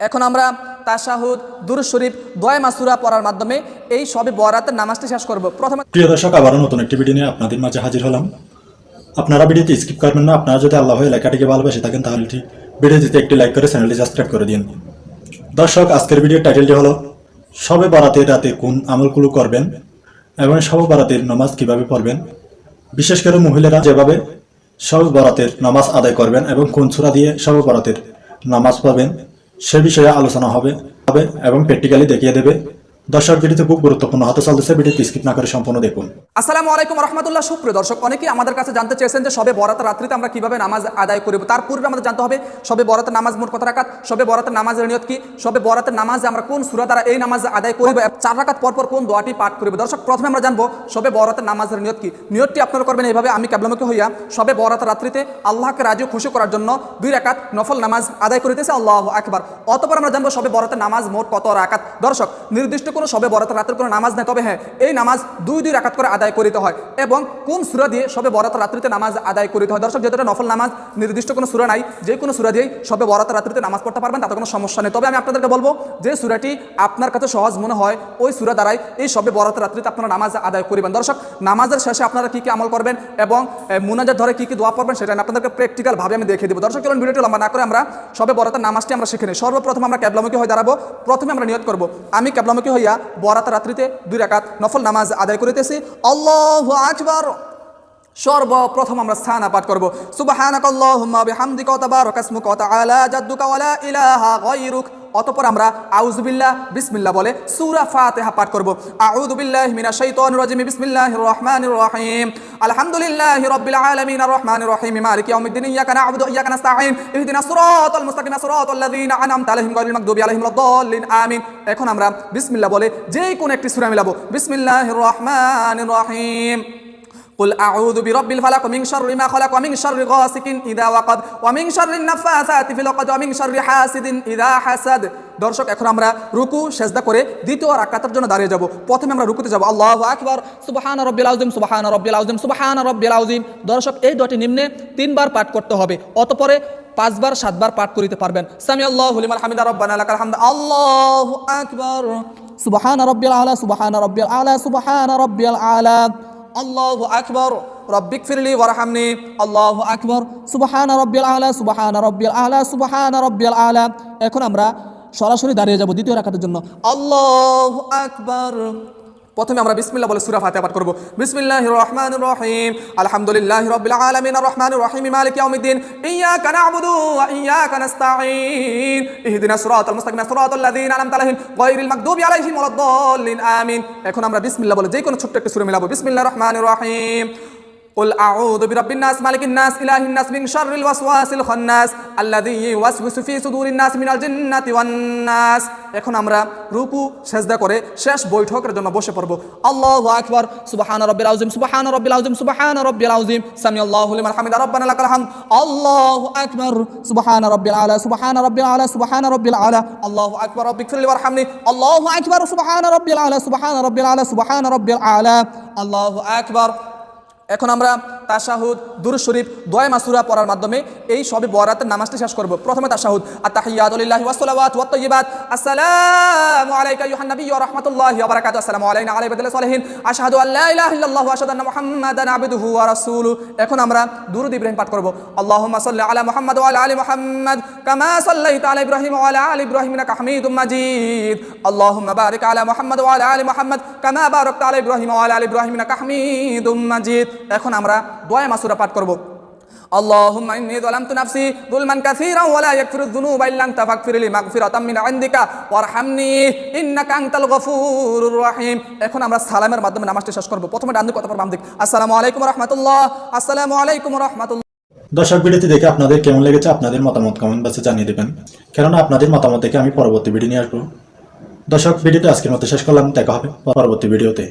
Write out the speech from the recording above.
এখন আমরা তাশাহুদ, দুরূদ শরীফ, দোয়া মাসুরা পড়ার মাধ্যমে এই সবে বরাতের নামাজটি শেষ করব। প্রথমে প্রিয় দর্শক, আবারও নতুন একটি ভিডিও নিয়ে আপনাদের মাঝে হাজির হলাম। আপনারা ভিডিওটি স্কিপ করবেন না। আপনারা যদি আল্লাহ লেখাটিকে ভালোবেসে থাকেন তাহলে ভিডিওটিতে একটি লাইক করে চ্যানেলটি সাবস্ক্রাইব করে দিন। দর্শক, আজকের ভিডিওর টাইটেলটি হলো শবে বরাতের রাতে কোন আমলগুলো করবেন এবং শবে বরাতের নামাজ কিভাবে পড়বেন, বিশেষ করে মহিলারা যেভাবে শবে বরাতের নামাজ আদায় করবেন এবং কোন সূরা দিয়ে শবে বরাতের নামাজ পড়বেন সে বিষয়ে আলোচনা হবে এবং প্র্যাকটিক্যালি দেখিয়ে দেবে। দর্শক, ভিডিওতে খুব গুরুত্বপূর্ণ হতে চলতেছে, ভিডিওটি স্কিপ না করে সম্পূর্ণ দেখুন। আসসালামু আলাইকুম রহমতুল্লাহ। সুপ্রিয় দর্শক, অনেকেই আমাদের কাছে জানতে চেয়েছেন যে শবে বরাতের রাত্রিতে আমরা কিভাবে নামাজ আদায় করব। তার পূর্বে আমাদের জানতে হবে শবে বরাতের নামাজ মোট কত রাকাত, শবে বরাতের নামাজের নিয়ত কি, শবে বরাতের নামাজে আমরা কোন সূরা দ্বারা এই নামাজ আদায় করব, 4 রাকাত পর পর কোন দোয়াটি পাঠ করব। দর্শক, প্রথমে আমরা জানবো শবে বরাতের নামাজের নিয়ত কি। নিয়তটি আপনারা করবেন এইভাবে: আমি কিবলামুখী হইয়া শবে বরাতের রাত্রিতে আল্লাহকে রাজি খুশি করার জন্য 2 রাকাত নফল নামাজ আদায় করিতেছি, আল্লাহু আকবার। অতঃপর আমরা জানবো শবে বরাতের নামাজ মোট কত রাকাত। দর্শক, নির্দিষ্ট কোনো শবে বরাতের রাতের কোনো নামাজ নেই, তবে হ্যাঁ, এই নামাজ 2 রাকাত করে আদায় করিতে হয় এবং কোন সূরা দিয়ে শবে বরাতের রাত্রিতে নামাজ আদায় করিতে হয়। দর্শক, যেটা নফল নামাজ, নির্দিষ্ট কোনো সূরা নাই, যে কোনো সূরা দিয়েই শবে বরাতের রাত্রিতে নামাজ পড়তে পারবেন, তাতে কোনো সমস্যা নেই। তবে আমি আপনাদেরকে বলবো যে সূরাটি আপনার কাছে সহজ মনে হয় ওই সূরা দ্বারাই এই শবে বরাতের রাত্রিতে আপনারা নামাজ আদায় করিবেন। দর্শক, নামাজের শেষে আপনারা কি কি আমল করবেন এবং মুনাজাত ধরে কি কি দোয়া পড়বেন সেটা আমি আপনাদেরকে প্র্যাকটিক্যাল ভাবে আমি দেখিয়ে দেবো। দর্শক, চলুন ভিডিওটি লম্বা না করে আমরা শবে বরাতের নামাজটি আমরা শিখে নিই। সর্বপ্রথম আমরা কিবলামুখী হয়ে দাঁড়াবো। প্রথমে আমরা নিয়ত করব, আমি কিবলামুখী হইয়া বরাতের রাত্রিতে 2 রাকাত নফল নামাজ আদায় করিতেছি, আল্লাহু আকবার। সর্বপ্রথম আমরা স্থান পাঠ করব, সুবহানাকাল্লাহুম্মা বিহামদিকা ওয়া তাবারাকা ইসমুকা ওয়া তাআলা জাদ্দুকা ওয়া লা ইলাহা গায়রুক। অতঃপর আমরা আউযুবিল্লাহ বিসমিল্লাহ বলে সূরা ফাতিহা পাঠ করব। আউযু বিল্লাহি মিনাশ শাইতানির রাজিম, বিসমিল্লাহির রহমানির রহিম, আলহামদুলিল্লাহি রাব্বিল আলামিন আর রহমানির রহিম, মালিকি ইয়াউমিদ্দিন, ইয়্যাকা না'বুদু ওয়া ইয়্যাকা নাস্তাঈন, ইহদিনাস সিরাতাল মুস্তাকিম, সিরাতাল লাযীনা আন'আমতা আলাইহিম গায়রিল মাগদুবি আলাইহিম ওয়ালাদ-দাল্লিন, আমিন। এখন আমরা বিসমিল্লাহ বলে যে কোন একটি সূরা মিলাবো। বিসমিল্লাহির রহমানির রহিম, قل أعوذ برب الفلق من شر ما خلق ومن شر غاسق إذا وقب ومن شر النفاثات في العقد ومن شر حاسد إذا حسد। দর্শক, এখন আমরা রুকু সেজদা করে দ্বিতীয় রাকাতের জন্য দাঁড়িয়ে যাব। প্রথমে আমরা রুকুতে যাব, আল্লাহু আকবার, সুবহানা রাব্বিল আযীম, সুবহানা রাব্বিল আযীম, সুবহানা রাব্বিল আযীম। দর্শক, এই দোয়াটি নিম্নে 3 বার পাঠ করতে হবে, অতঃপরে 5 বার 7 বার পাঠ করিতে পারবেন। সামি আল্লাহু লিমান হামিদা, রব্বানা লাকাল হামদ, আল্লাহু আকবার, সুবহানা রাব্বিল আলা, সুবহানা রাব্বিল আলা, সুবহানা রাব্বিল আলা, আল্লাহু আকবার, রব্বিগফিরলি ওয়ারহামনি, আল্লাহু আকবার, সুবহানা রাব্বিল আলা, সুবহানা রাব্বিল আলা, সুবহানা রাব্বিল আলা। এখন আমরা সরাসরি দাঁড়িয়ে যাব দ্বিতীয় রাকাতের জন্য, আল্লাহু আকবার। প্রথমে আমরা বিসমিল্লাহ বলে সূরা ফাতিহা পাঠ করব। বিসমিল্লাহির রহমানির রহিম, আলহামদুলিল্লাহি রাব্বিল আলামিন আর রহমানির রহিম, মালিকি ইয়াউমিদ্দিন, ইয়্যাকা না'বুদু ওয়া ইয়্যাকা নাস্তাঈন, ইহদিনাস সিরাতাল মুস্তাকিম, সিরাতাল লাযীনা আন'আমতা আলাইহিম গায়রিল মাগদুবি আলাইহিম ওয়ালাদ-দাল্লিন, আমিন। এখন আমরা বিসমিল্লাহ বলে যে কোনো ছোট্ট একটা সূরা মিলাবো। বিসমিল্লাহির রহমানির রহিম, قل أعوذ برب الناس مالك الناس إله الناس من شر الوسواس الخناس الذي يوسوس في صدور الناس من الجنة والناس। এখন আমরা রুকু সেজদা করে শেষ বৈঠকের জন্য বসে পড়ব। আল্লাহু আকবার, সুবহানা রাব্বিল আযীম, সুবহানা রাব্বিল আযীম, সুবহানা রাব্বিল আযীম, সামি আল্লাহু লিমান হামিদা, রব্বানা লাকাল হামদ, আল্লাহু আকবার, সুবহানা রাব্বিল আলা, সুবহানা রাব্বিল আলা, সুবহানা রাব্বিল আলা, আল্লাহু আকবার, রব্বিগফিরলি ওয়ারহামনি, আল্লাহু আকবার, সুবহানা রাব্বিল আলা, সুবহানা রাব্বিল আলা, সুবহানা রাব্বিল আলা, আল্লাহু আকবার। এখন আমরা তাশাহুদ, দুরূদ শরীফ, দোয়া মাসুরা পড়ার মাধ্যমে এই শবে বরাতের নামাজটি শেষ করব। প্রথমে তাশাহুদ, আত-তাহিয়াতু লিল্লাহি ওয়াস সালাওয়াতু ওয়াত তাইয়্যিবাত, আসসালামু আলাইকা আইয়ুহান নাবিয়্যু ওয়া রাহমাতুল্লাহি ওয়া বারাকাতুহু, আসসালামু আলাইনা ওয়া আলা ইবাদিল্লাহিস সালিহিন, আশহাদু আল লা ইলাহা ইল্লাল্লাহু ওয়া আশহাদু আন্না মুহাম্মাদান আবদুহু ওয়া রাসূলুহু। এখন আমরা দুরূদ ইব্রাহিম পাঠ করব। আল্লাহুম্মা সাল্লি আলা মুহাম্মাদ ওয়া আলা আলি মুহাম্মাদ কামা সাল্লাইতা আলা ইব্রাহিম ওয়া আলা আলি ইব্রাহিম ইন্নাকা হামিদুম মাজিদ, আল্লাহুম্মা বারিক আলা মুহাম্মাদ ওয়া আলা আলি মুহাম্মাদ কামা বারাকতা আলা ইব্রাহিম ওয়া আলা আলি ইব্রাহিম ইন্নাকা হামিদুম মাজিদ। এখন আমরা দোয়া মাসুরা পাঠ করব। আল্লাহুম্মা ইন্নী যালামতু নাফসি যুলমান কাসীরান ওয়া লা ইয়াগফিরুয যুনুবা ইল্লা আনতা ফাগফিরলি মাগফিরাতাম মিন ইনদিকা ওয়ারহামনি ইন্নাকা আনতাল গফুরুর রহিম। এখন আমরা সালামের মাধ্যমে নামাজটি শেষ করব। প্রথমে ডান দিক, অতঃপর বাম দিক। আসসালামু আলাইকুম ওয়া রাহমাতুল্লাহ, আসসালামু আলাইকুম ওয়া রাহমাতুল্লাহ। দর্শক, ভিডিওটি দেখে আপনাদের কেমন লেগেছে আপনাদের মতামত কমেন্ট বক্সে জানিয়ে দেবেন, কেননা আপনাদের মতামত দেখে আমি পরবর্তী ভিডিও নিয়ে আসবো। দর্শক, ভিডিওটি আজকের মতো শেষ করলাম, দেখা হবে পরবর্তী ভিডিওতে।